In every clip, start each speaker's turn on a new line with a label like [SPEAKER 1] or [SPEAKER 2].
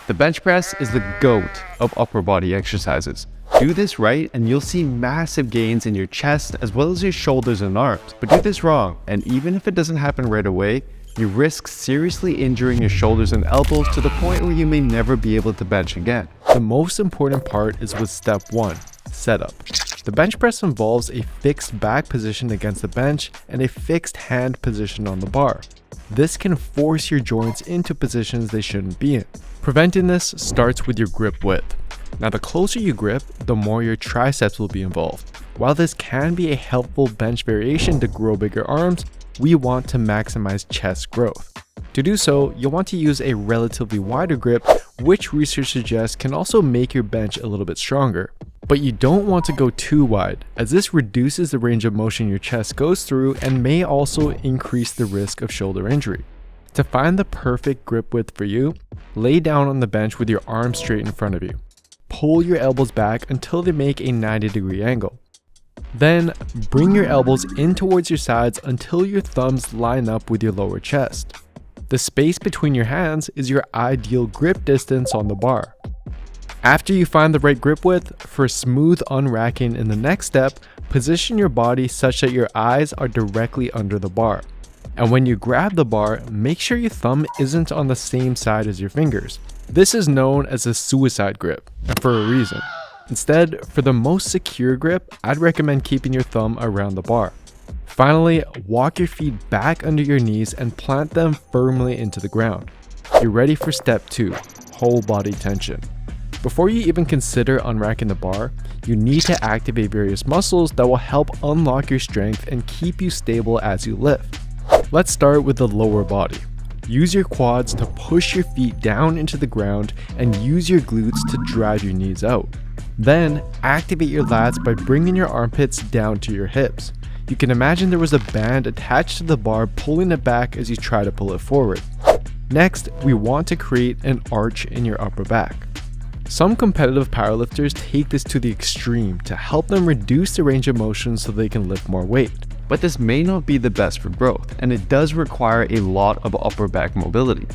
[SPEAKER 1] The bench press is the GOAT of upper body exercises. Do this right and you'll see massive gains in your chest as well as your shoulders and arms. But do this wrong, and even if it doesn't happen right away, you risk seriously injuring your shoulders and elbows to the point where you may never be able to bench again.
[SPEAKER 2] The most important part is with step 1, setup. The bench press involves a fixed back position against the bench and a fixed hand position on the bar. This can force your joints into positions they shouldn't be in. Preventing this starts with your grip width. Now, the closer you grip, the more your triceps will be involved. While this can be a helpful bench variation to grow bigger arms, we want to maximize chest growth. To do so, you'll want to use a relatively wider grip, which research suggests can also make your bench a little bit stronger. But you don't want to go too wide, as this reduces the range of motion your chest goes through and may also increase the risk of shoulder injury. To find the perfect grip width for you, lay down on the bench with your arms straight in front of you. Pull your elbows back until they make a 90-degree angle. Then, bring your elbows in towards your sides until your thumbs line up with your lower chest. The space between your hands is your ideal grip distance on the bar. After you find the right grip width, for smooth unracking in the next step, position your body such that your eyes are directly under the bar. And when you grab the bar, make sure your thumb isn't on the same side as your fingers. This is known as a suicide grip, and for a reason. Instead, for the most secure grip, I'd recommend keeping your thumb around the bar. Finally, walk your feet back under your knees and plant them firmly into the ground. You're ready for step 2, whole body tension. Before you even consider unracking the bar, you need to activate various muscles that will help unlock your strength and keep you stable as you lift. Let's start with the lower body. Use your quads to push your feet down into the ground and use your glutes to drive your knees out. Then, activate your lats by bringing your armpits down to your hips. You can imagine there was a band attached to the bar pulling it back as you try to pull it forward. Next, we want to create an arch in your upper back. Some competitive powerlifters take this to the extreme to help them reduce the range of motion so they can lift more weight.
[SPEAKER 1] But this may not be the best for growth, and it does require a lot of upper back mobility.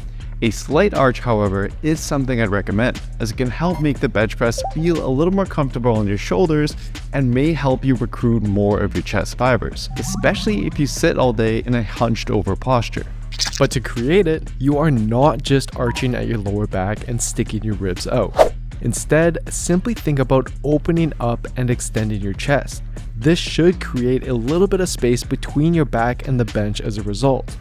[SPEAKER 1] A slight arch, however, is something I'd recommend, as it can help make the bench press feel a little more comfortable on your shoulders and may help you recruit more of your chest fibers, especially if you sit all day in a hunched over posture.
[SPEAKER 2] But to create it, you are not just arching at your lower back and sticking your ribs out. Instead, simply think about opening up and extending your chest. This should create a little bit of space between your back and the bench as a result.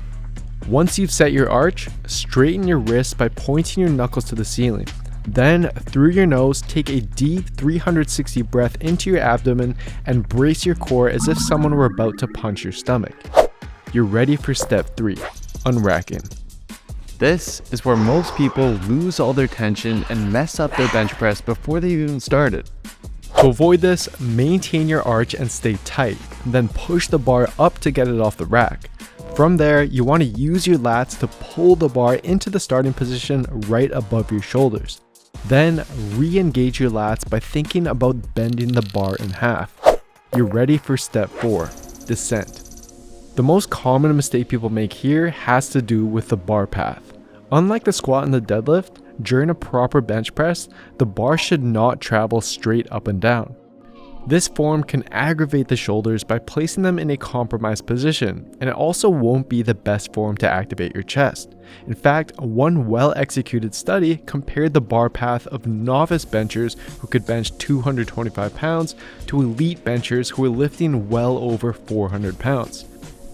[SPEAKER 2] Once you've set your arch, straighten your wrists by pointing your knuckles to the ceiling. Then, through your nose, take a deep 360 breath into your abdomen and brace your core as if someone were about to punch your stomach. You're ready for step 3, unracking.
[SPEAKER 1] This is where most people lose all their tension and mess up their bench press before they even started.
[SPEAKER 2] To avoid this, maintain your arch and stay tight, then push the bar up to get it off the rack. From there, you want to use your lats to pull the bar into the starting position right above your shoulders. Then, re-engage your lats by thinking about bending the bar in half. You're ready for step 4, descent. The most common mistake people make here has to do with the bar path. Unlike the squat and the deadlift, during a proper bench press, the bar should not travel straight up and down. This form can aggravate the shoulders by placing them in a compromised position, and it also won't be the best form to activate your chest. In fact, one well-executed study compared the bar path of novice benchers who could bench 225 pounds to elite benchers who were lifting well over 400 pounds.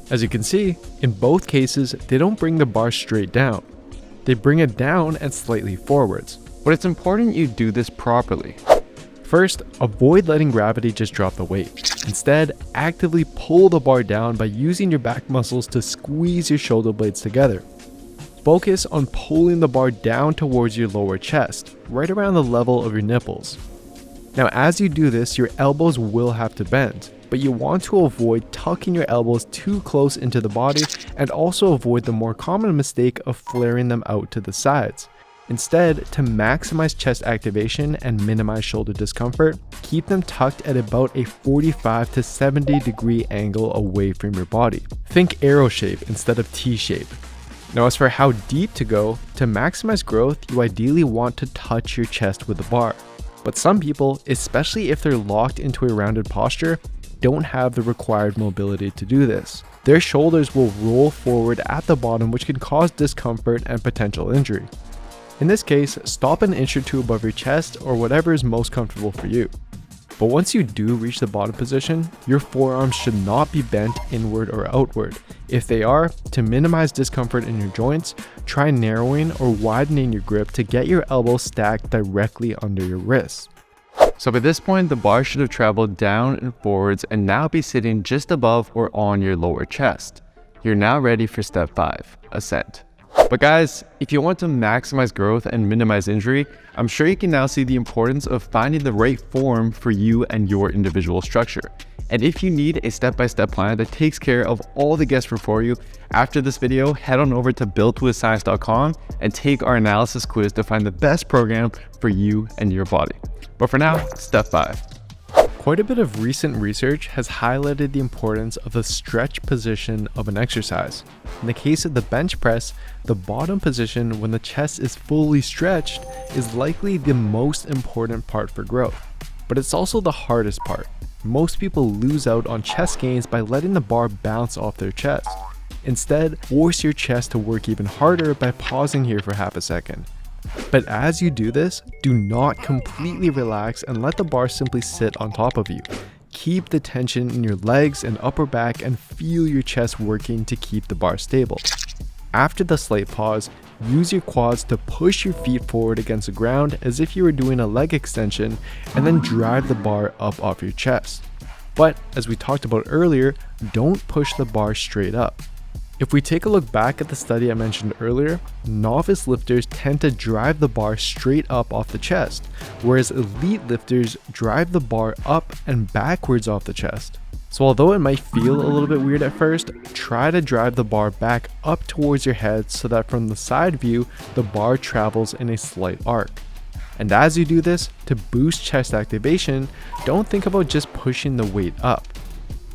[SPEAKER 2] As you can see, in both cases, they don't bring the bar straight down. They bring it down and slightly forwards.
[SPEAKER 1] But it's important you do this properly.
[SPEAKER 2] First, avoid letting gravity just drop the weight. Instead, actively pull the bar down by using your back muscles to squeeze your shoulder blades together. Focus on pulling the bar down towards your lower chest, right around the level of your nipples. Now, as you do this, your elbows will have to bend, but you want to avoid tucking your elbows too close into the body and also avoid the more common mistake of flaring them out to the sides. Instead, to maximize chest activation and minimize shoulder discomfort, keep them tucked at about a 45 to 70 degree angle away from your body. Think arrow shape instead of T shape. Now, as for how deep to go, to maximize growth, you ideally want to touch your chest with the bar. But some people, especially if they're locked into a rounded posture, don't have the required mobility to do this. Their shoulders will roll forward at the bottom, which can cause discomfort and potential injury. In this case, stop an inch or two above your chest or whatever is most comfortable for you. But once you do reach the bottom position, your forearms should not be bent inward or outward. If they are, to minimize discomfort in your joints, try narrowing or widening your grip to get your elbows stacked directly under your wrists.
[SPEAKER 1] So by this point, the bar should have traveled down and forwards and now be sitting just above or on your lower chest. You're now ready for step 5, Ascent. But guys, if you want to maximize growth and minimize injury, I'm sure you can now see the importance of finding the right form for you and your individual structure. And if you need a step-by-step plan that takes care of all the guesswork for you, after this video, head on over to builtwithscience.com and take our analysis quiz to find the best program for you and your body. But for now, step 5.
[SPEAKER 2] Quite a bit of recent research has highlighted the importance of the stretch position of an exercise. In the case of the bench press, the bottom position when the chest is fully stretched is likely the most important part for growth. But it's also the hardest part. Most people lose out on chest gains by letting the bar bounce off their chest. Instead, force your chest to work even harder by pausing here for half a second. But as you do this, do not completely relax and let the bar simply sit on top of you. Keep the tension in your legs and upper back and feel your chest working to keep the bar stable. After the slight pause, use your quads to push your feet forward against the ground as if you were doing a leg extension, and then drive the bar up off your chest. But as we talked about earlier, don't push the bar straight up. If we take a look back at the study I mentioned earlier, novice lifters tend to drive the bar straight up off the chest, whereas elite lifters drive the bar up and backwards off the chest. So although it might feel a little bit weird at first, try to drive the bar back up towards your head so that from the side view, the bar travels in a slight arc. And as you do this, to boost chest activation, don't think about just pushing the weight up.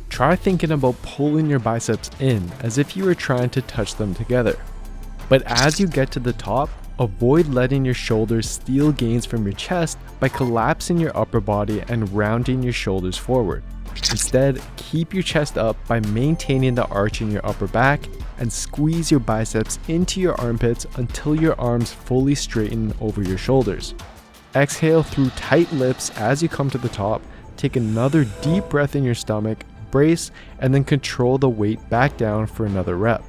[SPEAKER 2] Try thinking about pulling your biceps in as if you were trying to touch them together. But as you get to the top, avoid letting your shoulders steal gains from your chest by collapsing your upper body and rounding your shoulders forward. Instead, keep your chest up by maintaining the arch in your upper back and squeeze your biceps into your armpits until your arms fully straighten over your shoulders. Exhale through tight lips as you come to the top. Take another deep breath in your stomach, brace, and then control the weight back down for another rep.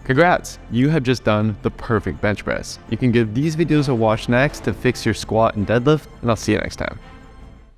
[SPEAKER 1] Congrats! You have just done the perfect bench press. You can give these videos a watch next to fix your squat and deadlift, and I'll see you next time.